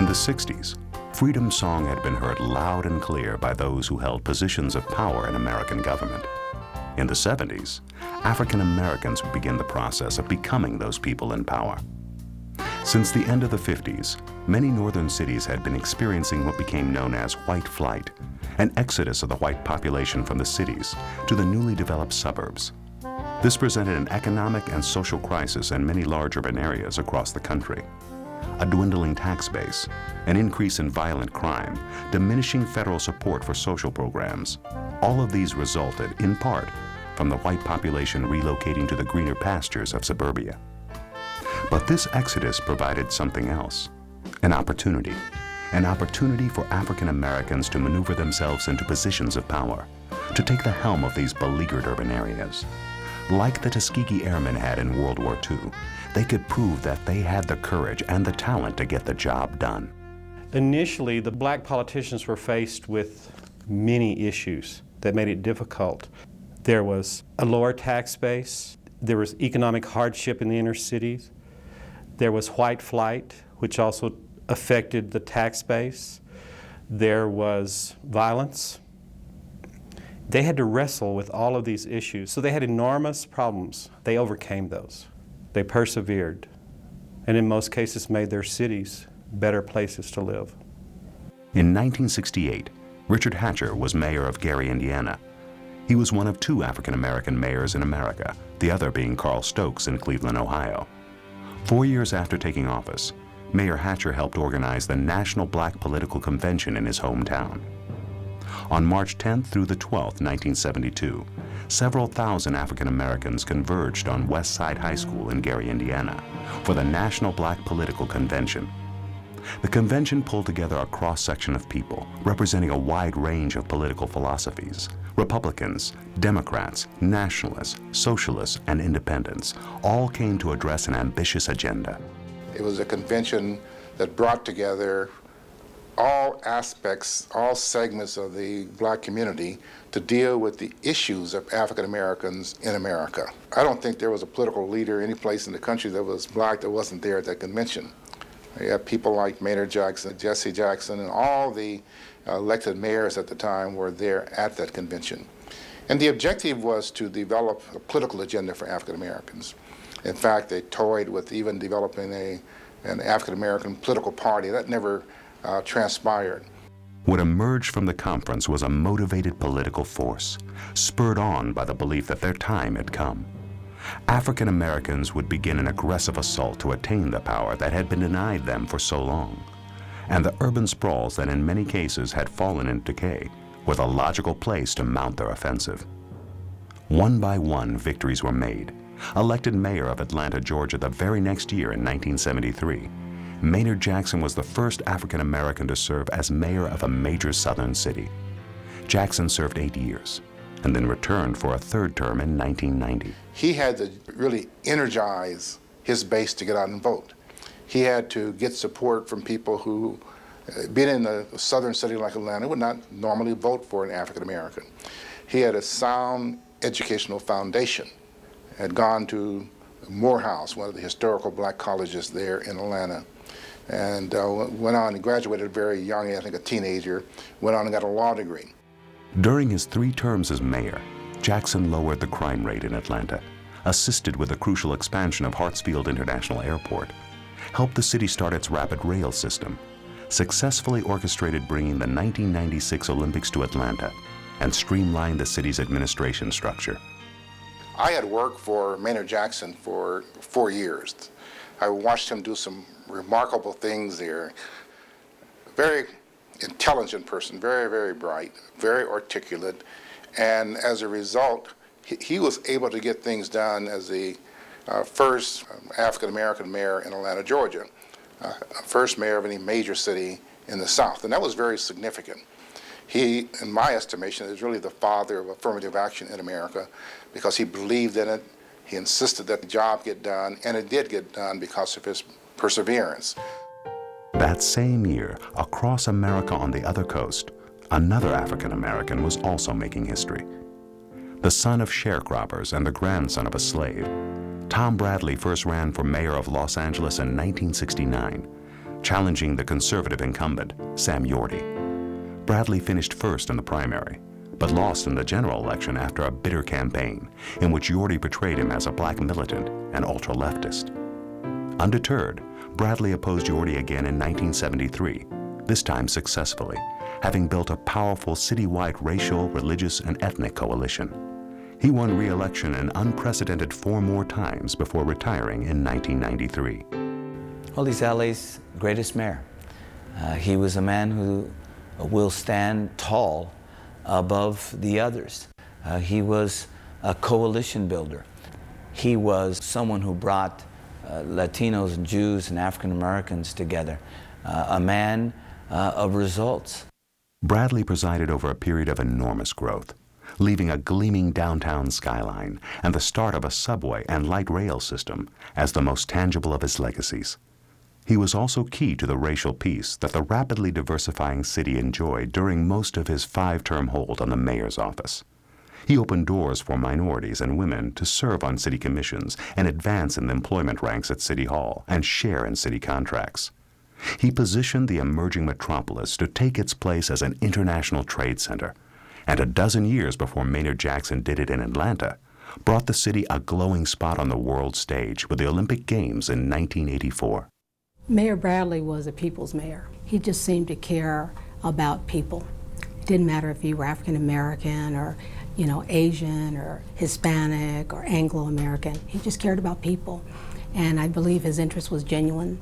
the 60s, freedom song had been heard loud and clear by those who held positions of power in American government. In the 70s, African Americans would begin the process of becoming those people in power. Since the end of the 50s, many northern cities had been experiencing what became known as white flight, an exodus of the white population from the cities to the newly developed suburbs. This presented an economic and social crisis in many large urban areas across the country. A dwindling tax base, an increase in violent crime, diminishing federal support for social programs. All of these resulted, in part, from the white population relocating to the greener pastures of suburbia. But this exodus provided something else, an opportunity for African Americans to maneuver themselves into positions of power, to take the helm of these beleaguered urban areas. Like the Tuskegee Airmen had in World War II, they could prove that they had the courage and the talent to get the job done. Initially, the black politicians were faced with many issues that made it difficult. There was a lower tax base, there was economic hardship in the inner cities, there was white flight, which also affected the tax base, there was violence. They had to wrestle with all of these issues, so they had enormous problems. They overcame those. They persevered, and in most cases made their cities better places to live. In 1968, Richard Hatcher was mayor of Gary, Indiana. He was one of two African-American mayors in America, the other being Carl Stokes in Cleveland, Ohio. 4 years after taking office, Mayor Hatcher helped organize the National Black Political Convention in his hometown. On March 10th through the 12th, 1972, several thousand African Americans converged on West Side High School in Gary, Indiana, for the National Black Political Convention. The convention pulled together a cross-section of people representing a wide range of political philosophies. Republicans, Democrats, nationalists, socialists, and independents all came to address an ambitious agenda. It was a convention that brought together all aspects, all segments of the black community to deal with the issues of African Americans in America. I don't think there was a political leader any place in the country that was black that wasn't there at that convention. You have people like Maynard Jackson, Jesse Jackson, and all the elected mayors at the time were there at that convention. And the objective was to develop a political agenda for African Americans. In fact, they toyed with even developing an African American political party. That never transpired. What emerged from the conference was a motivated political force, spurred on by the belief that their time had come. African Americans would begin an aggressive assault to attain the power that had been denied them for so long. And the urban sprawls that in many cases had fallen into decay were the logical place to mount their offensive. One by one, victories were made. Elected mayor of Atlanta, Georgia the very next year in 1973, Maynard Jackson was the first African American to serve as mayor of a major southern city. Jackson served 8 years and then returned for a third term in 1990. He had to really energize his base to get out and vote. He had to get support from people who, being in a southern city like Atlanta, would not normally vote for an African American. He had a sound educational foundation, had gone to Morehouse, one of the historical black colleges there in Atlanta, and went on and graduated very young, I think a teenager, went on and got a law degree. During his 3 terms as mayor, Jackson lowered the crime rate in Atlanta, assisted with the crucial expansion of Hartsfield International Airport, helped the city start its rapid rail system, successfully orchestrated bringing the 1996 Olympics to Atlanta, and streamlined the city's administration structure. I had worked for Maynard Jackson for 4 years. I watched him do some remarkable things there. Very intelligent person, very, very bright, very articulate, and as a result, he was able to get things done as the first African-American mayor in Atlanta, Georgia, first mayor of any major city in the South, and that was very significant. He, in my estimation, is really the father of affirmative action in America because he believed in it, he insisted that the job get done, and it did get done because of his perseverance. That same year, across America on the other coast, another African American was also making history. The son of sharecroppers and the grandson of a slave, Tom Bradley first ran for mayor of Los Angeles in 1969. challenging the conservative incumbent, Sam Yorty. Bradley finished first in the primary, but lost in the general election after a bitter campaign in which Yorty portrayed him as a black militant and ultra-leftist. Undeterred, Bradley opposed Yorty again in 1973, this time successfully, having built a powerful citywide racial, religious, and ethnic coalition. He won re-election an unprecedented 4 more times before retiring in 1993. Well, he's LA's greatest mayor. He was a man who will stand tall above the others. He was a coalition builder. He was someone who brought Latinos and Jews and African Americans together. A man of results. Bradley presided over a period of enormous growth, leaving a gleaming downtown skyline and the start of a subway and light rail system as the most tangible of his legacies. He was also key to the racial peace that the rapidly diversifying city enjoyed during most of his 5-term hold on the mayor's office. He opened doors for minorities and women to serve on city commissions and advance in the employment ranks at City Hall and share in city contracts. He positioned the emerging metropolis to take its place as an international trade center, and a dozen years before Maynard Jackson did it in Atlanta, brought the city a glowing spot on the world stage with the Olympic Games in 1984. Mayor Bradley was a people's mayor. He just seemed to care about people. It didn't matter if you were African American or, Asian or Hispanic or Anglo-American. He just cared about people. And I believe his interest was genuine.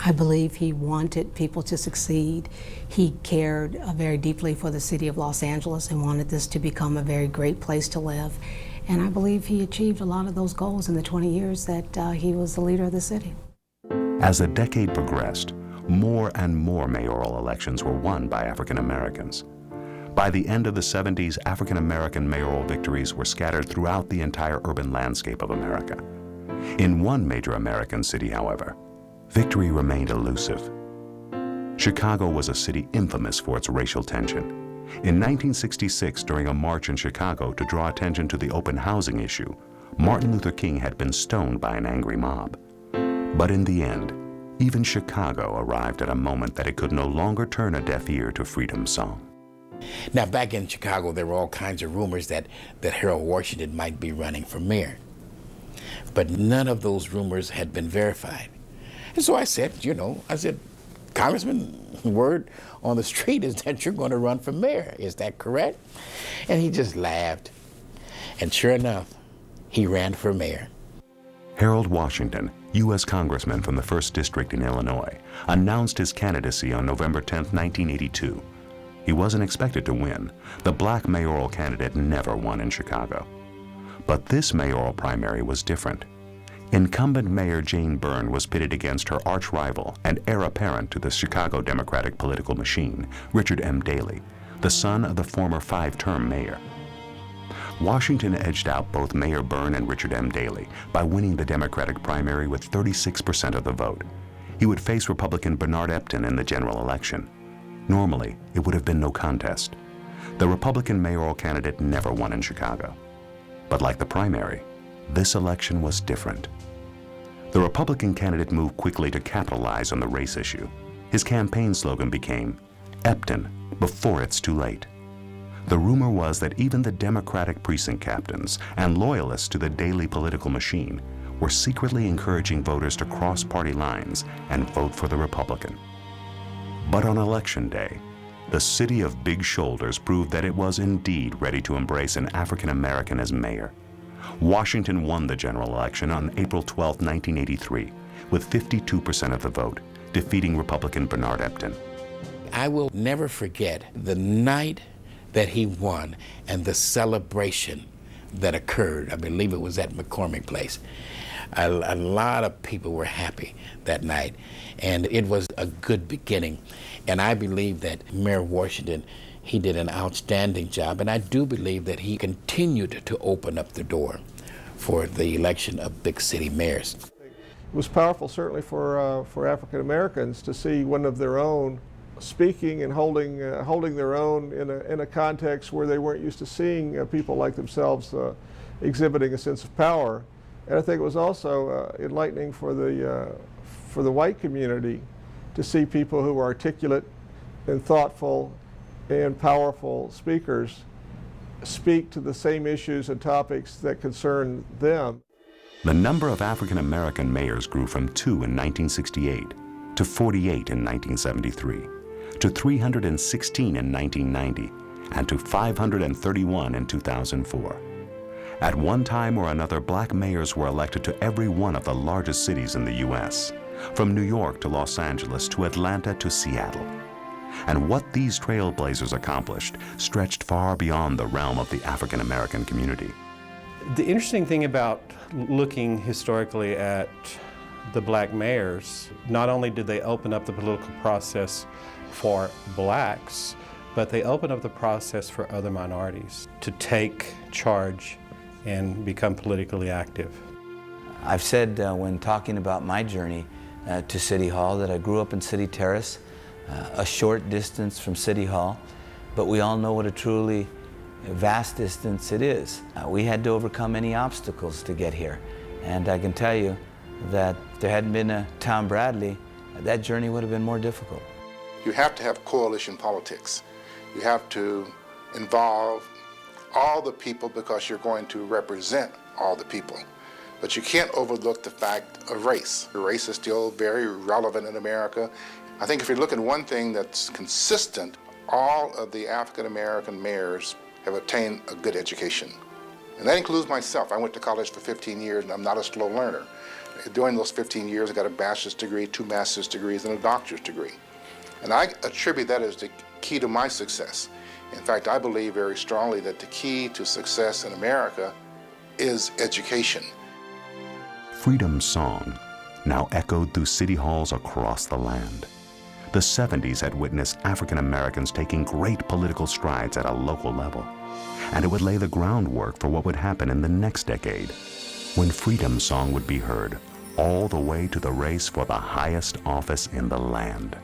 I believe he wanted people to succeed. He cared very deeply for the city of Los Angeles and wanted this to become a very great place to live. And I believe he achieved a lot of those goals in the 20 years that he was the leader of the city. As the decade progressed, more and more mayoral elections were won by African Americans. By the end of the 70s, African American mayoral victories were scattered throughout the entire urban landscape of America. In one major American city, however, victory remained elusive. Chicago was a city infamous for its racial tension. In 1966, during a march in Chicago to draw attention to the open housing issue, Martin Luther King had been stoned by an angry mob. But in the end, even Chicago arrived at a moment that it could no longer turn a deaf ear to Freedom's song. Now, back in Chicago, there were all kinds of rumors that Harold Washington might be running for mayor. But none of those rumors had been verified. And so I said, Congressman, word on the street is that you're going to run for mayor. Is that correct? And he just laughed. And sure enough, he ran for mayor. Harold Washington, U.S. Congressman from the 1st District in Illinois, announced his candidacy on November 10, 1982. He wasn't expected to win. The black mayoral candidate never won in Chicago. But this mayoral primary was different. Incumbent Mayor Jane Byrne was pitted against her arch-rival and heir apparent to the Chicago Democratic political machine, Richard M. Daley, the son of the former 5-term mayor. Washington edged out both Mayor Byrne and Richard M. Daley by winning the Democratic primary with 36% of the vote. He would face Republican Bernard Epton in the general election. Normally, it would have been no contest. The Republican mayoral candidate never won in Chicago. But like the primary, this election was different. The Republican candidate moved quickly to capitalize on the race issue. His campaign slogan became, "Epton, before it's too late." The rumor was that even the Democratic precinct captains and loyalists to the Daley political machine were secretly encouraging voters to cross party lines and vote for the Republican. But on Election Day, the city of big shoulders proved that it was indeed ready to embrace an African American as mayor. Washington won the general election on April 12, 1983, with 52% of the vote, defeating Republican Bernard Epton. I will never forget the night that he won and the celebration that occurred. I believe it was at McCormick Place. A lot of people were happy that night, and it was a good beginning. And I believe that Mayor Washington, he did an outstanding job, and I do believe that he continued to open up the door for the election of big city mayors. It was powerful, certainly, for African Americans to see one of their own speaking and holding their own in a context where they weren't used to seeing people like themselves exhibiting a sense of power. And I think it was also enlightening for the white community to see people who are articulate and thoughtful and powerful speakers speak to the same issues and topics that concern them. The number of African American mayors grew from 2 in 1968 to 48 in 1973, to 316 in 1990, and to 531 in 2004. At one time or another, black mayors were elected to every one of the largest cities in the U.S., from New York to Los Angeles to Atlanta to Seattle. And what these trailblazers accomplished stretched far beyond the realm of the African American community. The interesting thing about looking historically at the black mayors, not only did they open up the political process for blacks, but they opened up the process for other minorities to take charge and become politically active. I've said when talking about my journey to City Hall that I grew up in City Terrace, a short distance from City Hall, but we all know what a truly vast distance it is. We had to overcome many obstacles to get here, and I can tell you that if there hadn't been a Tom Bradley, that journey would have been more difficult. You have to have coalition politics. You have to involve all the people because you're going to represent all the people. But you can't overlook the fact of race. Race is still very relevant in America. I think if you look at one thing that's consistent, all of the African American mayors have obtained a good education. And that includes myself. I went to college for 15 years and I'm not a slow learner. During those 15 years, I got a bachelor's degree, 2 master's degrees, and a doctor's degree. And I attribute that as the key to my success. In fact, I believe very strongly that the key to success in America is education. Freedom's song now echoed through city halls across the land. The 70s had witnessed African Americans taking great political strides at a local level, and it would lay the groundwork for what would happen in the next decade, when Freedom's song would be heard all the way to the race for the highest office in the land.